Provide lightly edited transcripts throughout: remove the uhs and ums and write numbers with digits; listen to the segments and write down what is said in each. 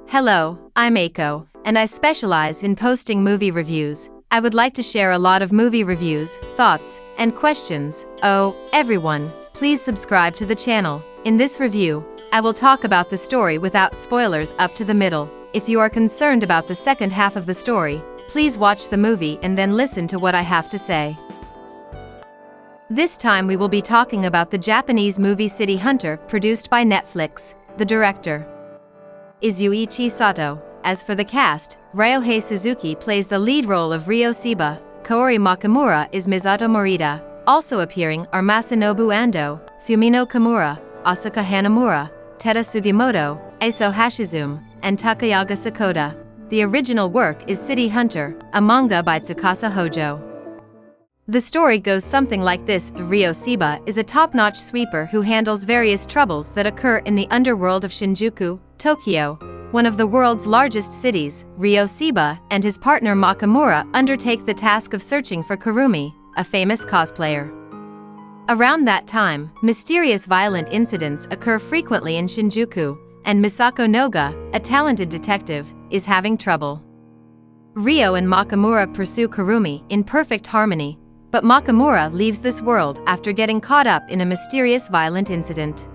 Hello, I'm Aiko, and I specialize in posting movie reviews. I would like to share a lot of movie reviews, thoughts, and questions. Oh, everyone, please subscribe to the channel. In this review, I will talk about the story without spoilers up to the middle. If you are concerned about the second half of the story, please watch the movie and then listen to what I have to say. This time we will be talking about the Japanese movie City Hunter, produced by Netflix. The director is Yuichi Sato. As for the cast, Ryohei Suzuki plays the lead role of Ryo Shiba, Kaori Makamura is Misato Morita. Also appearing are Masanobu Ando, Fumino Kimura, Asuka Hanamura, Tada Sugimoto, Eiso Hashizume, and Takayaga Sakota. The original work is City Hunter, a manga by Tsukasa Hojo. The story goes something like this. Ryo Shiba is a top-notch sweeper who handles various troubles that occur in the underworld of Shinjuku, Tokyo, one of the world's largest cities. Ryo Shiba and his partner Makamura undertake the task of searching for Kurumi, a famous cosplayer. Around that time, mysterious violent incidents occur frequently in Shinjuku, and Misako Noga, a talented detective, is having trouble. Ryo and Makamura pursue Kurumi in perfect harmony, but Makamura leaves this world after getting caught up in a mysterious violent incident.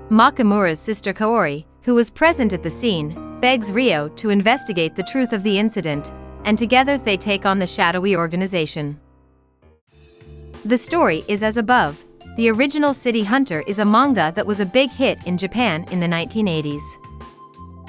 Makamura's sister Kaori, who was present at the scene, begs Ryo to investigate the truth of the incident, and together they take on the shadowy organization. The story is as above. The original City Hunter is a manga that was a big hit in Japan in the 1980s.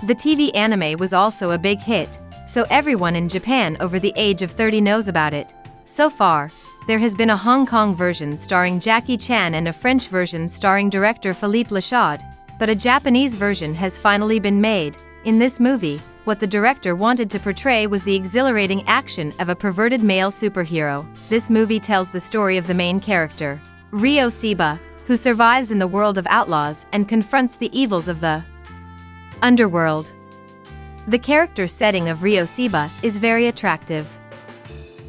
The TV anime was also a big hit, so everyone in Japan over the age of 30 knows about it. So far, there has been a Hong Kong version starring Jackie Chan and a French version starring director Philippe Lachaud, but a Japanese version has finally been made. In this movie, what the director wanted to portray was the exhilarating action of a perverted male superhero. This movie tells the story of the main character, Ryo Shiba, who survives in the world of outlaws and confronts the evils of the underworld. The character setting of Ryo Shiba is very attractive.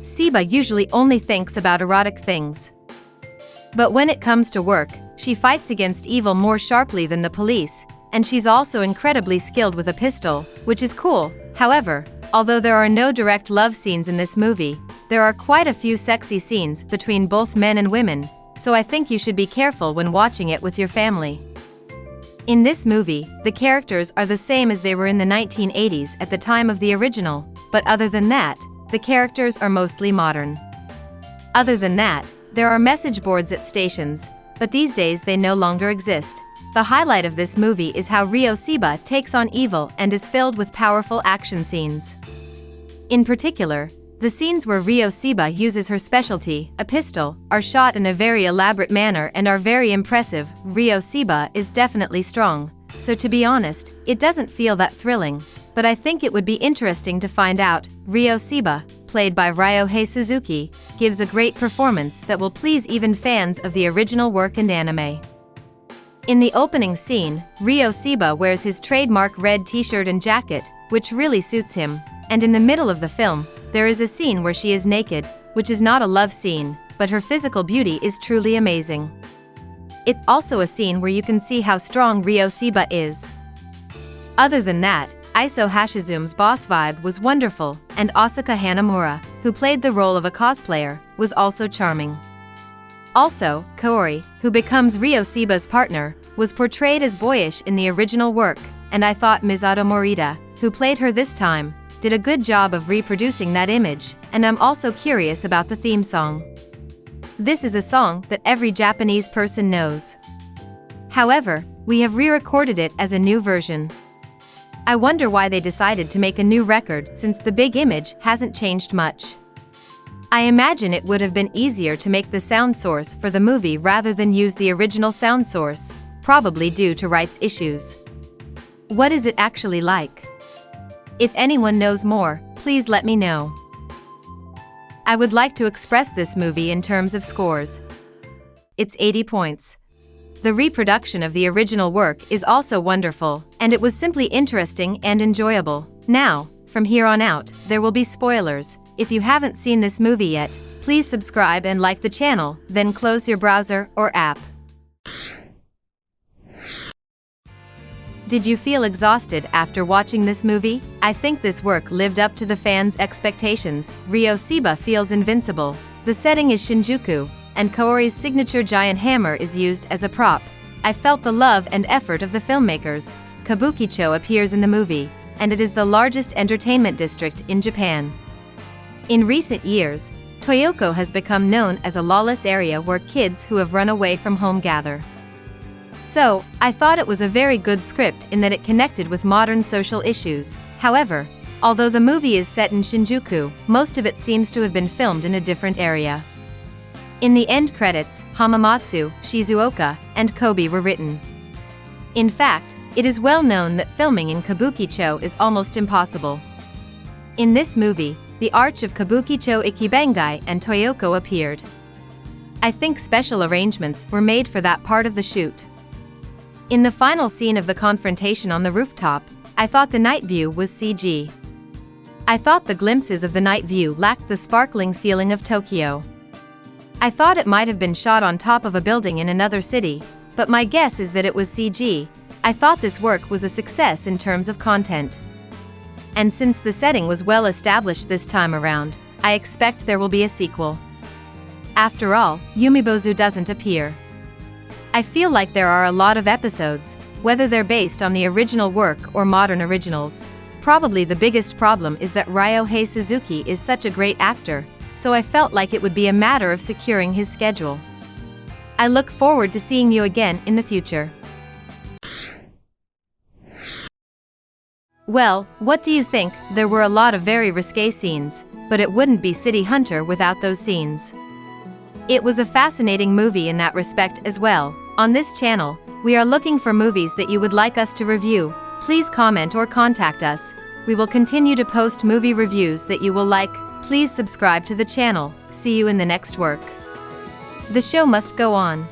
Shiba usually only thinks about erotic things. But when it comes to work, she fights against evil more sharply than the police, and she's also incredibly skilled with a pistol, which is cool. However, although there are no direct love scenes in this movie, there are quite a few sexy scenes between both men and women, so I think you should be careful when watching it with your family. In this movie, the characters are the same as they were in the 1980s at the time of the original, but other than that, the characters are mostly modern. Other than that, there are message boards at stations, but these days they no longer exist. The highlight of this movie is how Ryo Shiba takes on evil and is filled with powerful action scenes. In particular, the scenes where Ryo Shiba uses her specialty, a pistol, are shot in a very elaborate manner and are very impressive. Ryo Shiba is definitely strong, so to be honest, it doesn't feel that thrilling, but I think it would be interesting to find out. Ryo Shiba, played by Ryohei Suzuki, gives a great performance that will please even fans of the original work and anime. In the opening scene, Ryo Shiba wears his trademark red t-shirt and jacket, which really suits him, and in the middle of the film, there is a scene where she is naked, which is not a love scene, but her physical beauty is truly amazing. It's also a scene where you can see how strong Ryo Shiba is. Other than that, Eiso Hashizume's boss vibe was wonderful, and Asuka Hanamura, who played the role of a cosplayer, was also charming. Also, Kaori, who becomes Ryo Shiba's partner, was portrayed as boyish in the original work, and I thought Misato Morita, who played her this time, did a good job of reproducing that image, and I'm also curious about the theme song. This is a song that every Japanese person knows. However, we have re-recorded it as a new version. I wonder why they decided to make a new record since the big image hasn't changed much. I imagine it would have been easier to make the sound source for the movie rather than use the original sound source, probably due to rights issues. What is it actually like? If anyone knows more, please let me know. I would like to express this movie in terms of scores. It's 80 points. The reproduction of the original work is also wonderful, and it was simply interesting and enjoyable. Now, from here on out, there will be spoilers. If you haven't seen this movie yet, please subscribe and like the channel, then close your browser or app. Did you feel exhausted after watching this movie? I think this work lived up to the fans' expectations. Ryohei feels invincible. The setting is Shinjuku, and Kaori's signature giant hammer is used as a prop. I felt the love and effort of the filmmakers. Kabukicho appears in the movie, and it is the largest entertainment district in Japan. In recent years, Toyoko has become known as a lawless area where kids who have run away from home gather. So, I thought it was a very good script in that it connected with modern social issues. However, although the movie is set in Shinjuku, most of it seems to have been filmed in a different area. In the end credits, Hamamatsu, Shizuoka, and Kobe were written. In fact, it is well known that filming in Kabukicho is almost impossible. In this movie, the arch of Kabukicho Ikibangai and Toyoko appeared. I think special arrangements were made for that part of the shoot. In the final scene of the confrontation on the rooftop, I thought the night view was CG. I thought the glimpses of the night view lacked the sparkling feeling of Tokyo. I thought it might have been shot on top of a building in another city, but my guess is that it was CG. I thought this work was a success in terms of content. And since the setting was well established this time around, I expect there will be a sequel. After all, Yumibozu doesn't appear. I feel like there are a lot of episodes, whether they're based on the original work or modern originals. Probably the biggest problem is that Ryohei Suzuki is such a great actor, so I felt like it would be a matter of securing his schedule. I look forward to seeing you again in the future. Well, what do you think? There were a lot of very risque scenes, but it wouldn't be City Hunter without those scenes. It was a fascinating movie in that respect as well. On this channel, we are looking for movies that you would like us to review. Please comment or contact us. We will continue to post movie reviews that you will like. Please subscribe to the channel. See you in the next work. The show must go on.